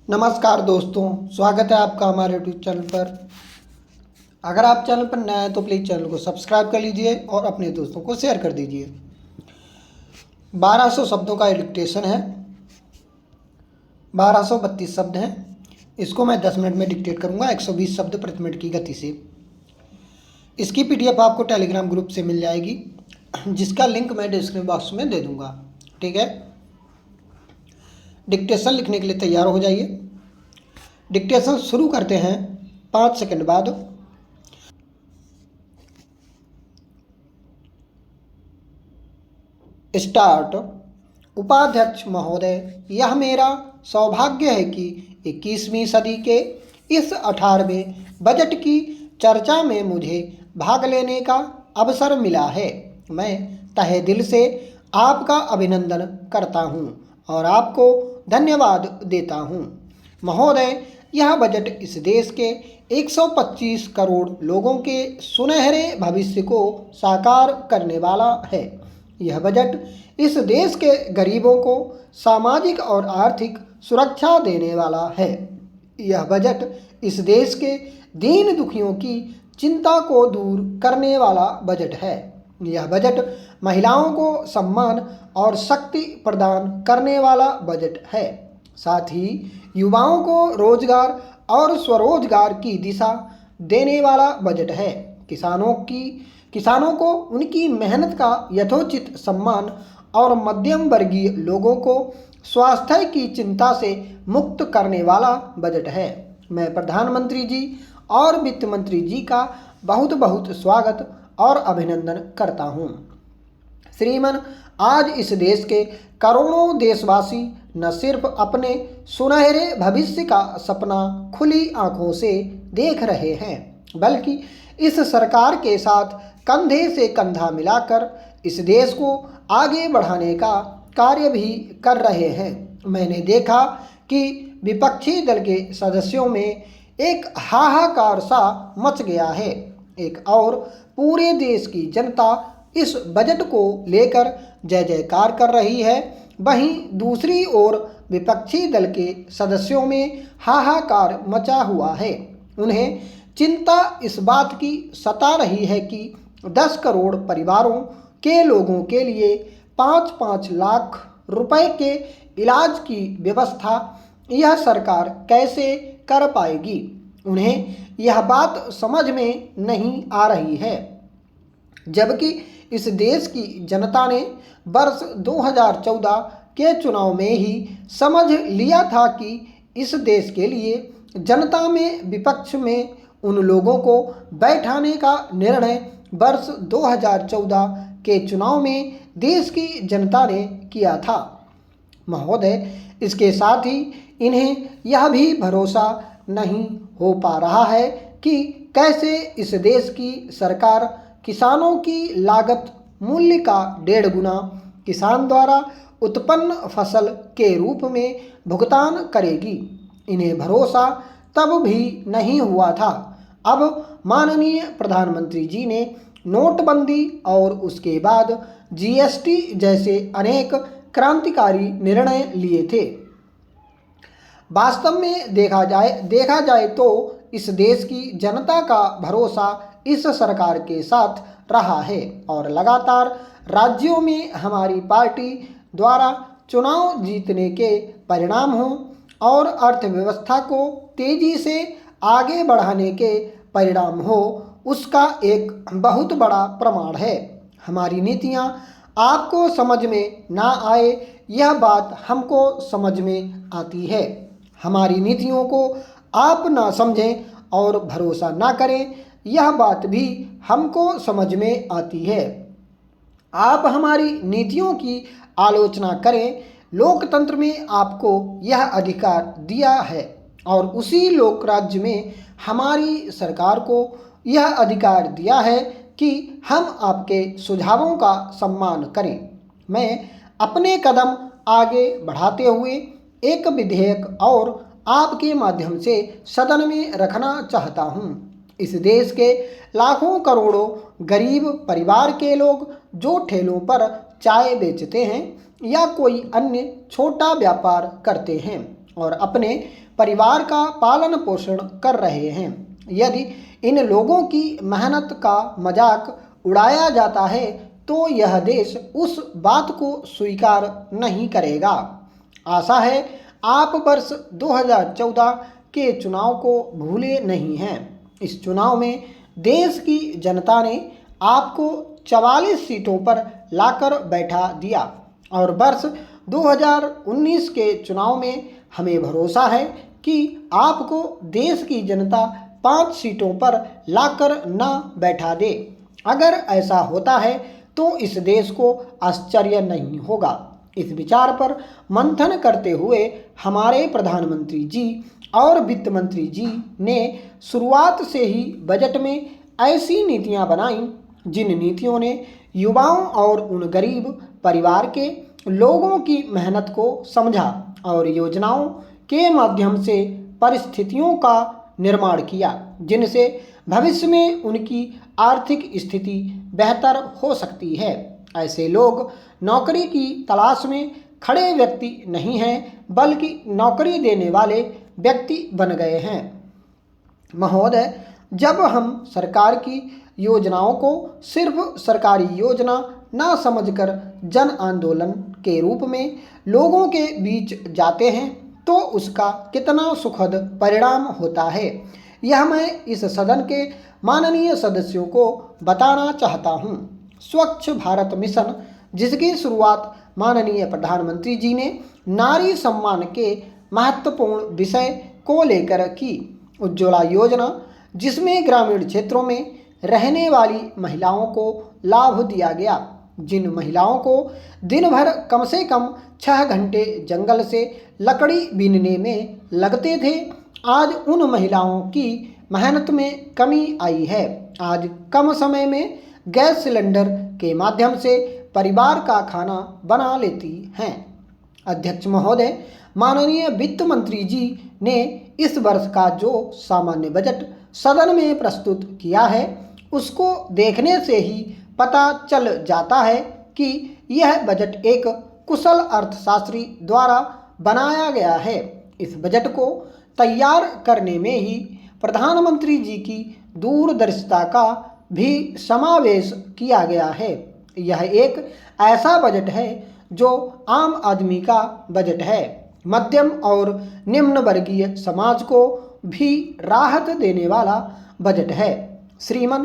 नमस्कार दोस्तों, स्वागत है आपका हमारे यूट्यूब चैनल पर। अगर आप चैनल पर नए हैं तो प्लीज़ चैनल को सब्सक्राइब कर लीजिए और अपने दोस्तों को शेयर कर दीजिए। 1200 शब्दों का डिक्टेशन है, 1232 शब्द हैं। इसको मैं 10 मिनट में डिक्टेट करूँगा 120 शब्द प्रति मिनट की गति से। इसकी PDF आपको टेलीग्राम ग्रुप से मिल जाएगी, जिसका लिंक मैं डिस्क्रिप्शन बॉक्स में दे दूँगा। ठीक है, डिक्टेशन लिखने के लिए तैयार हो जाइए। डिक्टेशन शुरू करते हैं 5 सेकंड बाद। स्टार्ट। उपाध्यक्ष महोदय, यह मेरा सौभाग्य है कि 21वीं सदी के इस 18वें बजट की चर्चा में मुझे भाग लेने का अवसर मिला है। मैं तहे दिल से आपका अभिनंदन करता हूं और आपको धन्यवाद देता हूं। महोदय, यह बजट इस देश के 125 करोड़ लोगों के सुनहरे भविष्य को साकार करने वाला है। यह बजट इस देश के गरीबों को सामाजिक और आर्थिक सुरक्षा देने वाला है। यह बजट इस देश के दीन दुखियों की चिंता को दूर करने वाला बजट है। यह बजट महिलाओं को सम्मान और शक्ति प्रदान करने वाला बजट है। साथ ही युवाओं को रोजगार और स्वरोजगार की दिशा देने वाला बजट है। किसानों को उनकी मेहनत का यथोचित सम्मान और मध्यम वर्गीय लोगों को स्वास्थ्य की चिंता से मुक्त करने वाला बजट है। मैं प्रधानमंत्री जी और वित्त मंत्री जी का बहुत बहुत स्वागत और अभिनंदन करता हूँ। श्रीमान, आज इस देश के करोड़ों देशवासी न सिर्फ अपने सुनहरे भविष्य का सपना खुली आंखों से देख रहे हैं, बल्कि इस सरकार के साथ कंधे से कंधा मिलाकर इस देश को आगे बढ़ाने का कार्य भी कर रहे हैं। मैंने देखा कि विपक्षी दल के सदस्यों में एक हाहाकार सा मच गया है। एक और पूरे देश की जनता इस बजट को लेकर जय जयकार कर रही है, वहीं दूसरी ओर विपक्षी दल के सदस्यों में हाहाकार मचा हुआ है। उन्हें चिंता इस बात की सता रही है कि 10 करोड़ परिवारों के लोगों के लिए 5-5 लाख रुपए के इलाज की व्यवस्था यह सरकार कैसे कर पाएगी। उन्हें यह बात समझ में नहीं आ रही है, जबकि इस देश की जनता ने वर्ष 2014 के चुनाव में ही समझ लिया था कि इस देश के लिए जनता में विपक्ष में उन लोगों को बैठाने का निर्णय वर्ष 2014 के चुनाव में देश की जनता ने किया था। महोदय, इसके साथ ही इन्हें यह भी भरोसा नहीं हो पा रहा है कि कैसे इस देश की सरकार किसानों की लागत मूल्य का 1.5 गुना किसान द्वारा उत्पन्न फसल के रूप में भुगतान करेगी। इन्हें भरोसा तब भी नहीं हुआ था। अब माननीय प्रधानमंत्री जी ने नोटबंदी और उसके बाद GST जैसे अनेक क्रांतिकारी निर्णय लिए थे। वास्तव में देखा जाए तो इस देश की जनता का भरोसा इस सरकार के साथ रहा है और लगातार राज्यों में हमारी पार्टी द्वारा चुनाव जीतने के परिणाम हों और अर्थव्यवस्था को तेजी से आगे बढ़ाने के परिणाम हो, उसका एक बहुत बड़ा प्रमाण है। हमारी नीतियां आपको समझ में ना आए, यह बात हमको समझ में आती है। हमारी नीतियों को आप ना समझें और भरोसा ना करें, यह बात भी हमको समझ में आती है। आप हमारी नीतियों की आलोचना करें। लोकतंत्र में आपको यह अधिकार दिया है और उसी लोक राज्य में हमारी सरकार को यह अधिकार दिया है कि हम आपके सुझावों का सम्मान करें। मैं अपने कदम आगे बढ़ाते हुए एक विधेयक और आपके माध्यम से सदन में रखना चाहता हूं। इस देश के लाखों करोड़ों गरीब परिवार के लोग जो ठेलों पर चाय बेचते हैं या कोई अन्य छोटा व्यापार करते हैं, और अपने परिवार का पालन पोषण कर रहे हैं। यदि इन लोगों की मेहनत का मजाक उड़ाया जाता है तो यह देश उस बात को स्वीकार नहीं करेगा। आशा है आप वर्ष 2014 के चुनाव को भूले नहीं हैं। इस चुनाव में देश की जनता ने आपको 44 सीटों पर लाकर बैठा दिया और वर्ष 2019 के चुनाव में हमें भरोसा है कि आपको देश की जनता 5 सीटों पर लाकर न बैठा दे। अगर ऐसा होता है तो इस देश को आश्चर्य नहीं होगा। इस विचार पर मंथन करते हुए हमारे प्रधानमंत्री जी और वित्त मंत्री जी ने शुरुआत से ही बजट में ऐसी नीतियां बनाई जिन नीतियों ने युवाओं और उन गरीब परिवार के लोगों की मेहनत को समझा और योजनाओं के माध्यम से परिस्थितियों का निर्माण किया जिनसे भविष्य में उनकी आर्थिक स्थिति बेहतर हो सकती है। ऐसे लोग नौकरी की तलाश में खड़े व्यक्ति नहीं हैं बल्कि नौकरी देने वाले व्यक्ति बन गए हैं। महोदय, जब हम सरकार की योजनाओं को सिर्फ सरकारी योजना न समझकर जन आंदोलन के रूप में लोगों के बीच जाते हैं तो उसका कितना सुखद परिणाम होता है, यह मैं इस सदन के माननीय सदस्यों को बताना चाहता हूँ। स्वच्छ भारत मिशन, जिसकी शुरुआत माननीय प्रधानमंत्री जी ने नारी सम्मान के महत्वपूर्ण विषय को लेकर की। उज्ज्वला योजना, जिसमें ग्रामीण क्षेत्रों में रहने वाली महिलाओं को लाभ दिया गया। जिन महिलाओं को दिन भर कम से कम 6 घंटे जंगल से लकड़ी बीनने में लगते थे, आज उन महिलाओं की मेहनत में कमी आई है। आज कम समय में गैस सिलेंडर के माध्यम से परिवार का खाना बना लेती हैं। अध्यक्ष महोदय, माननीय वित्त मंत्री जी ने इस वर्ष का जो सामान्य बजट सदन में प्रस्तुत किया है उसको देखने से ही पता चल जाता है कि यह बजट एक कुशल अर्थशास्त्री द्वारा बनाया गया है। इस बजट को तैयार करने में ही प्रधानमंत्री जी की दूरदर्शिता का भी समावेश किया गया है। यह एक ऐसा बजट है जो आम आदमी का बजट है। मध्यम और निम्न वर्गीय समाज को भी राहत देने वाला बजट है। श्रीमान,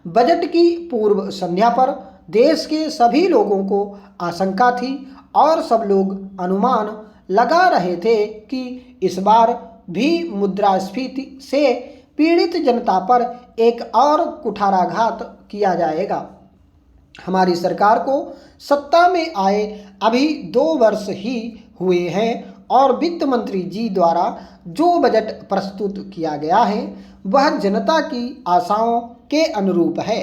बजट की पूर्व संध्या पर देश के सभी लोगों को आशंका थी और सब लोग अनुमान लगा रहे थे कि इस बार भी मुद्रास्फीति से पीड़ित जनता पर एक और कुठाराघात किया जाएगा। हमारी सरकार को सत्ता में आए अभी 2 वर्ष ही हुए हैं और वित्त मंत्री जी द्वारा जो बजट प्रस्तुत किया गया है वह जनता की आशाओं के अनुरूप है।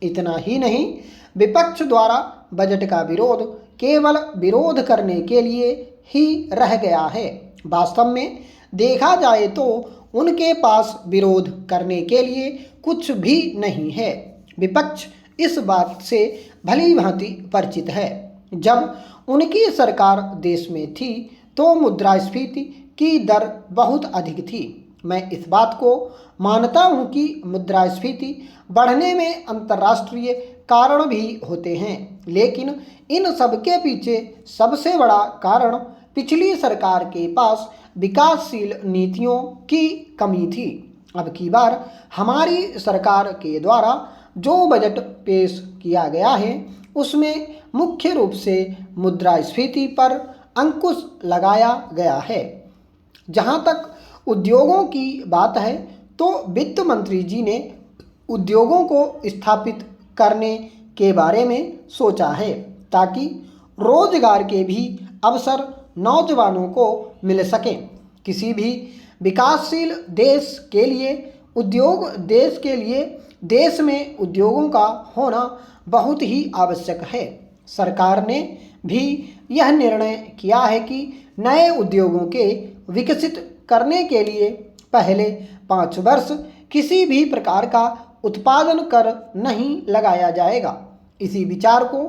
इतना ही नहीं, विपक्ष द्वारा बजट का विरोध केवल विरोध करने के लिए ही रह गया है। वास्तव में देखा जाए तो उनके पास विरोध करने के लिए कुछ भी नहीं है। विपक्ष इस बात से भली भांति परिचित है। जब उनकी सरकार देश में थी तो मुद्रास्फीति की दर बहुत अधिक थी। मैं इस बात को मानता हूं कि मुद्रास्फीति बढ़ने में अंतर्राष्ट्रीय कारण भी होते हैं, लेकिन इन सब के पीछे सबसे बड़ा कारण पिछली सरकार के पास विकासशील नीतियों की कमी थी। अब की बार हमारी सरकार के द्वारा जो बजट पेश किया गया है उसमें मुख्य रूप से मुद्रास्फीति पर अंकुश लगाया गया है। जहां तक उद्योगों की बात है तो वित्त मंत्री जी ने उद्योगों को स्थापित करने के बारे में सोचा है ताकि रोजगार के भी अवसर नौजवानों को मिल सकें। किसी भी विकासशील देश के लिए देश में उद्योगों का होना बहुत ही आवश्यक है। सरकार ने भी यह निर्णय किया है कि नए उद्योगों के विकसित करने के लिए पहले 5 वर्ष किसी भी प्रकार का उत्पादन कर नहीं लगाया जाएगा। इसी विचार को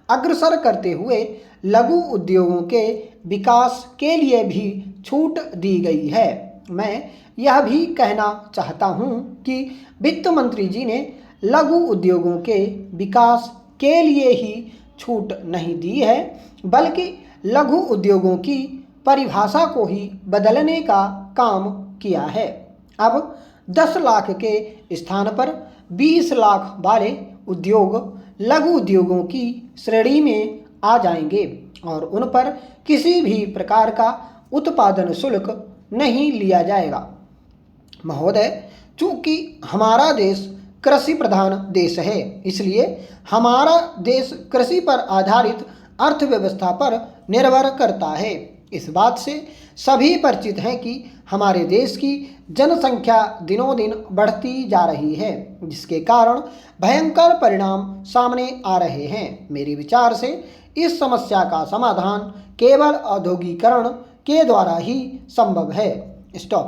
अग्रसर करते हुए लघु उद्योगों के विकास के लिए भी छूट दी गई है। मैं यह भी कहना चाहता हूँ कि वित्त मंत्री जी ने लघु उद्योगों के विकास के लिए ही छूट नहीं दी है, बल्कि लघु उद्योगों की परिभाषा को ही बदलने का काम किया है। अब 10 लाख के स्थान पर 20 लाख वाले उद्योग लघु उद्योगों की श्रेणी में आ जाएंगे और उन पर किसी भी प्रकार का उत्पादन शुल्क नहीं लिया जाएगा। महोदय, चूंकि हमारा देश कृषि प्रधान देश है, इसलिए हमारा देश कृषि पर आधारित अर्थव्यवस्था पर निर्भर करता है। इस बात से सभी परिचित हैं कि हमारे देश की जनसंख्या दिनों दिन बढ़ती जा रही है, जिसके कारण भयंकर परिणाम सामने आ रहे हैं। मेरे विचार से इस समस्या का समाधान केवल औद्योगिकरण के द्वारा ही संभव है। स्टॉप।